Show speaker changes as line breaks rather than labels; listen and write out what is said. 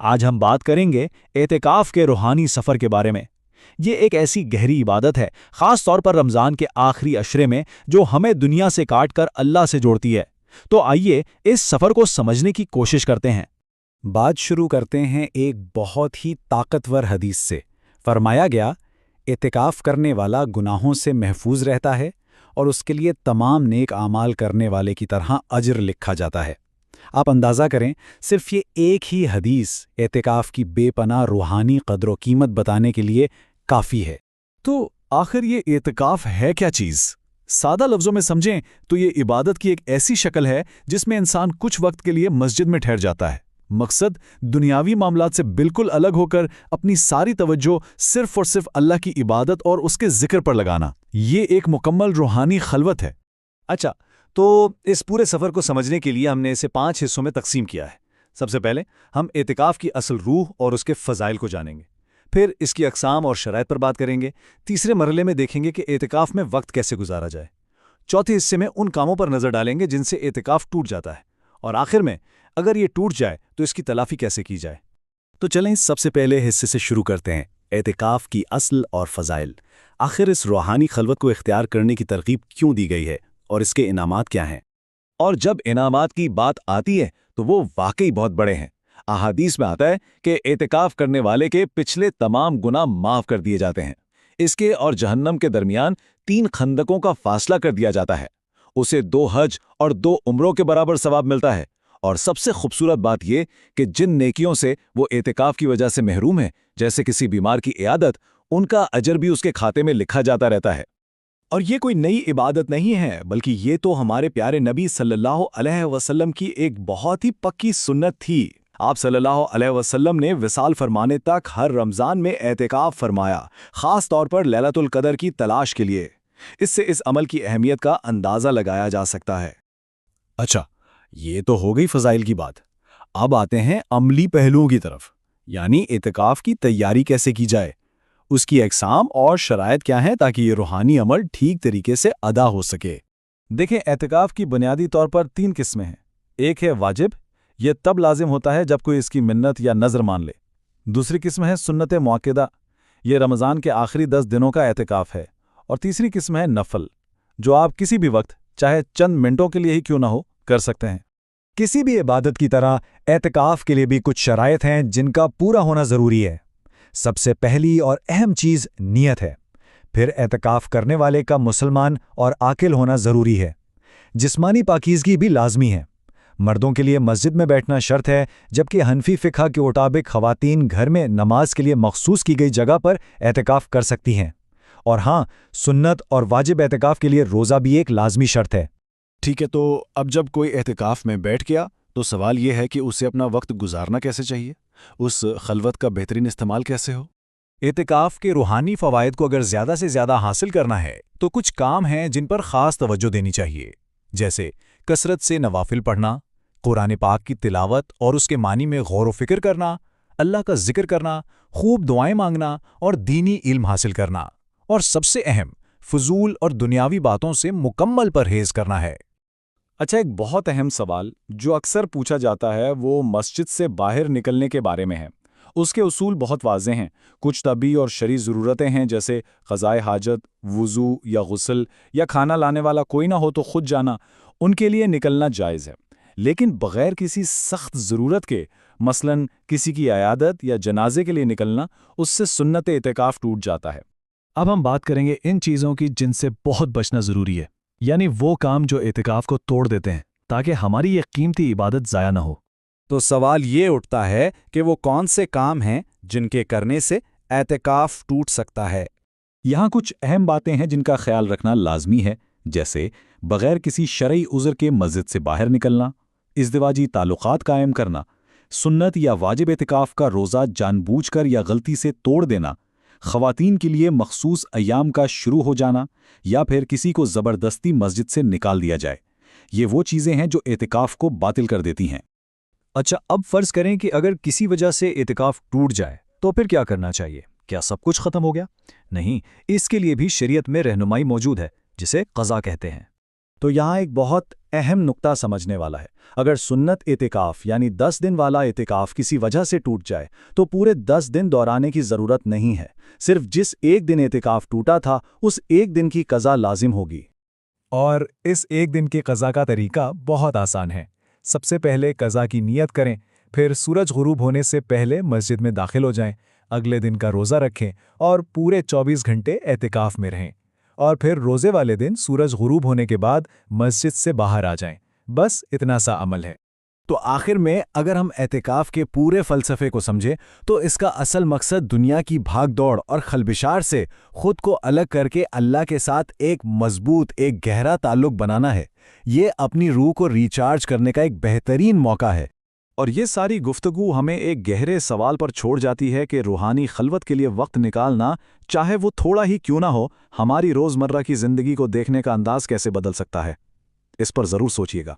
آج ہم بات کریں گے اعتکاف کے روحانی سفر کے بارے میں۔ یہ ایک ایسی گہری عبادت ہے، خاص طور پر رمضان کے آخری عشرے میں، جو ہمیں دنیا سے کاٹ کر اللہ سے جوڑتی ہے۔ تو آئیے اس سفر کو سمجھنے کی کوشش کرتے ہیں۔
بات شروع کرتے ہیں ایک بہت ہی طاقتور حدیث سے۔ فرمایا گیا، اعتکاف کرنے والا گناہوں سے محفوظ رہتا ہے اور اس کے لیے تمام نیک اعمال کرنے والے کی طرح اجر لکھا جاتا ہے۔ آپ اندازہ کریں، صرف یہ ایک ہی حدیث اعتکاف کی بے پناہ روحانی قدر و قیمت بتانے کے لیے کافی ہے۔
تو آخر یہ اعتکاف ہے کیا چیز؟ سادہ لفظوں میں سمجھیں تو یہ عبادت کی ایک ایسی شکل ہے جس میں انسان کچھ وقت کے لیے مسجد میں ٹھہر جاتا ہے۔ مقصد دنیاوی معاملات سے بالکل الگ ہو کر اپنی ساری توجہ صرف اور صرف اللہ کی عبادت اور اس کے ذکر پر لگانا۔ یہ ایک مکمل روحانی خلوت ہے۔
اچھا، تو اس پورے سفر کو سمجھنے کے لیے ہم نے اسے 5 حصوں میں تقسیم کیا ہے۔ سب سے پہلے ہم اعتکاف کی اصل روح اور اس کے فضائل کو جانیں گے، پھر اس کی اقسام اور شرائط پر بات کریں گے، تیسرے مرحلے میں دیکھیں گے کہ اعتکاف میں وقت کیسے گزارا جائے، چوتھے حصے میں ان کاموں پر نظر ڈالیں گے جن سے اعتکاف ٹوٹ جاتا ہے، اور آخر میں اگر یہ ٹوٹ جائے تو اس کی تلافی کیسے کی جائے۔
تو چلیں سب سے پہلے حصے سے شروع کرتے ہیں، اعتکاف کی اصل اور فضائل۔ آخر اس روحانی خلوت کو اختیار کرنے کی ترغیب کیوں دی گئی ہے اور اس کے انعامات کیا ہیں؟
اور جب انعامات کی بات آتی ہے تو وہ واقعی بہت بڑے ہیں۔ احادیث میں آتا ہے کہ اعتکاف کرنے والے کے پچھلے تمام گناہ معاف کر دیے جاتے ہیں۔ اس کے اور جہنم کے درمیان 3 خندقوں کا فاصلہ کر دیا جاتا ہے۔ اسے 2 حج اور 2 عمروں کے برابر ثواب ملتا ہے۔ اور سب سے خوبصورت بات یہ کہ جن نیکیوں سے وہ اعتکاف کی وجہ سے محروم ہیں، جیسے کسی بیمار کی عیادت، ان کا اجر بھی اس کے کھاتے میں لکھا جاتا رہتا ہے۔
اور یہ کوئی نئی عبادت نہیں ہے، بلکہ یہ تو ہمارے پیارے نبی صلی اللہ علیہ وسلم کی ایک بہت ہی پکی سنت تھی۔ آپ صلی اللہ علیہ وسلم نے وصال فرمانے تک ہر رمضان میں اعتکاف فرمایا، خاص طور پر لیلۃ القدر کی تلاش کے لیے۔ اس سے اس عمل کی اہمیت کا اندازہ لگایا جا سکتا ہے۔
اچھا، یہ تو ہو گئی فضائل کی بات۔ اب آتے ہیں عملی پہلوؤں کی طرف، یعنی اعتکاف کی تیاری کیسے کی جائے، اس کی اقسام اور شرائط کیا ہیں تاکہ یہ روحانی عمل ٹھیک طریقے سے ادا ہو سکے۔
دیکھیں، اعتکاف کی بنیادی طور پر 3 قسمیں ہیں۔ ایک ہے واجب، یہ تب لازم ہوتا ہے جب کوئی اس کی منت یا نذر مان لے۔ دوسری قسم ہے سنت مؤکدہ، یہ رمضان کے آخری 10 دنوں کا اعتکاف ہے۔ اور تیسری قسم ہے نفل، جو آپ کسی بھی وقت، چاہے چند منٹوں کے لیے ہی کیوں نہ ہو، کر سکتے ہیں۔
کسی بھی عبادت کی طرح اعتکاف کے لیے بھی کچھ شرائط ہیں جن کا پورا ہونا ضروری ہے۔ سب سے پہلی اور اہم چیز نیت ہے۔ پھر اعتکاف کرنے والے کا مسلمان اور عاقل ہونا ضروری ہے۔ جسمانی پاکیزگی بھی لازمی ہے۔ مردوں کے لیے مسجد میں بیٹھنا شرط ہے، جبکہ حنفی فقہ کے مطابق خواتین گھر میں نماز کے لیے مخصوص کی گئی جگہ پر اعتکاف کر سکتی ہیں۔ اور ہاں، سنت اور واجب اعتکاف کے لیے روزہ بھی ایک لازمی شرط ہے۔
ٹھیک ہے، تو اب جب کوئی اعتکاف میں بیٹھ گیا تو سوال یہ ہے کہ اسے اپنا وقت گزارنا کیسے چاہیے، اس خلوت کا بہترین استعمال کیسے ہو۔
اعتکاف کے روحانی فوائد کو اگر زیادہ سے زیادہ حاصل کرنا ہے تو کچھ کام ہیں جن پر خاص توجہ دینی چاہیے، جیسے کثرت سے نوافل پڑھنا، قرآن پاک کی تلاوت اور اس کے معنی میں غور و فکر کرنا، اللہ کا ذکر کرنا، خوب دعائیں مانگنا اور دینی علم حاصل کرنا، اور سب سے اہم، فضول اور دنیاوی باتوں سے مکمل پرہیز کرنا ہے۔
اچھا، ایک بہت اہم سوال جو اکثر پوچھا جاتا ہے وہ مسجد سے باہر نکلنے کے بارے میں ہے۔ اس کے اصول بہت واضح ہیں۔ کچھ طبی اور شرعی ضرورتیں ہیں، جیسے قضائے حاجت، وضو یا غسل، یا کھانا لانے والا کوئی نہ ہو تو خود جانا، ان کے لیے نکلنا جائز ہے۔ لیکن بغیر کسی سخت ضرورت کے، مثلاً کسی کی عیادت یا جنازے کے لیے نکلنا، اس سے سنت اعتکاف ٹوٹ جاتا ہے۔
اب ہم بات کریں گے ان چیزوں کی جن سے بہت بچنا ضروری ہے، یعنی وہ کام جو اعتکاف کو توڑ دیتے ہیں، تاکہ ہماری یہ قیمتی عبادت ضائع نہ ہو۔
تو سوال یہ اٹھتا ہے کہ وہ کون سے کام ہیں جن کے کرنے سے اعتکاف ٹوٹ سکتا ہے۔
یہاں کچھ اہم باتیں ہیں جن کا خیال رکھنا لازمی ہے، جیسے بغیر کسی شرعی عذر کے مسجد سے باہر نکلنا، ازدواجی تعلقات قائم کرنا، سنت یا واجب اعتکاف کا روزہ جان بوجھ کر یا غلطی سے توڑ دینا، خواتین کے لیے مخصوص ایام کا شروع ہو جانا، یا پھر کسی کو زبردستی مسجد سے نکال دیا جائے۔ یہ وہ چیزیں ہیں جو اعتکاف کو باطل کر دیتی ہیں۔ اچھا، اب فرض کریں کہ اگر کسی وجہ سے اعتکاف ٹوٹ جائے تو پھر کیا کرنا چاہیے؟ کیا سب کچھ ختم ہو گیا؟ نہیں، اس کے لیے بھی شریعت میں رہنمائی موجود ہے، جسے قضا کہتے ہیں۔
تو یہاں ایک بہت اہم نقطہ سمجھنے والا ہے۔ اگر سنت اعتکاف یعنی 10 دن والا اعتکاف کسی وجہ سے ٹوٹ جائے تو پورے 10 دن دہرانے کی ضرورت نہیں ہے، صرف جس ایک دن اعتکاف ٹوٹا تھا اس ایک دن کی قضا لازم ہوگی۔
اور اس ایک دن کی قضا کا طریقہ بہت آسان ہے۔ سب سے پہلے قضا کی نیت کریں، پھر سورج غروب ہونے سے پہلے مسجد میں داخل ہو جائیں، اگلے دن کا روزہ رکھیں اور پورے 24 گھنٹے اعتکاف میں رہیں، اور پھر روزے والے دن سورج غروب ہونے کے بعد مسجد سے باہر آ جائیں۔ بس اتنا سا عمل ہے۔
تو آخر میں اگر ہم اعتکاف کے پورے فلسفے کو سمجھیں تو اس کا اصل مقصد دنیا کی بھاگ دوڑ اور خلبشار سے خود کو الگ کر کے اللہ کے ساتھ ایک مضبوط، ایک گہرا تعلق بنانا ہے۔ یہ اپنی روح کو ریچارج کرنے کا ایک بہترین موقع ہے۔
اور یہ ساری گفتگو ہمیں ایک گہرے سوال پر چھوڑ جاتی ہے کہ روحانی خلوت کے لیے وقت نکالنا، چاہے وہ تھوڑا ہی کیوں نہ ہو، ہماری روزمرہ کی زندگی کو دیکھنے کا انداز کیسے بدل سکتا ہے۔ اس پر ضرور سوچیے گا۔